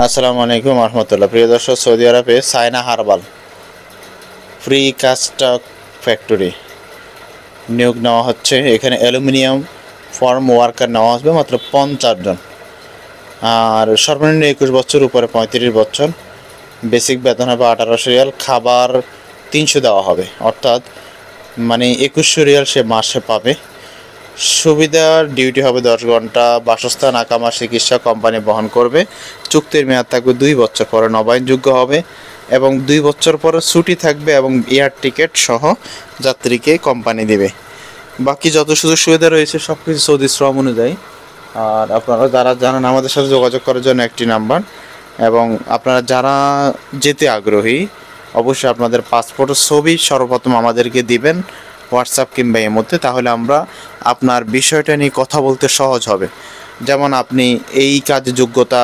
আসসালামু আলাইকুম রহমতুল্লাহ। প্রিয় দর্শক, সৌদি আরবে সাইনা হারবাল ফ্রি কাস্টক ফ্যাক্টরি নিয়োগ নেওয়া হচ্ছে। এখানে অ্যালুমিনিয়াম ফর্ম ওয়ার্কার নেওয়া আসবে মাত্র 50 জন। আর সর্বনিম্ন 21 বছর, উপরে 35 বছর। বেসিক বেতন হবে 1800 রিয়াল, খাবার 300 দেওয়া হবে, অর্থাৎ 2100 রিয়াল সে মাসে পাবে। সুবিধার ডিউটি হবে 10 ঘন্টা। বাসস্থান, আকামা, চিকিৎসা কোম্পানি বহন করবে। চুক্তির মেয়াদ থাকবে 2 বছর, পরে নবায়নযোগ্য হবে এবং 2 বছর পরে ছুটি থাকবে এবং এয়ার টিকিট সহ যাত্রীকে কোম্পানি দেবে। বাকি যত সুযোগ সুবিধা রয়েছে সব কিছু সৌদি শ্রম অনুযায়ী। আর আপনারা যারা জানেন আমাদের সাথে যোগাযোগ করার জন্য একটি নাম্বার, এবং আপনারা যারা যেতে আগ্রহী অবশ্যই আপনাদের পাসপোর্টের ছবি সর্বপ্রথম আমাদেরকে দিবেন হোয়াটসঅ্যাপ কিংবা এর মধ্যে, তাহলে আমরা আপনার বিষয়টা নিয়ে কথা বলতে সহজ হবে। যেমন আপনি এই কাজে যোগ্যতা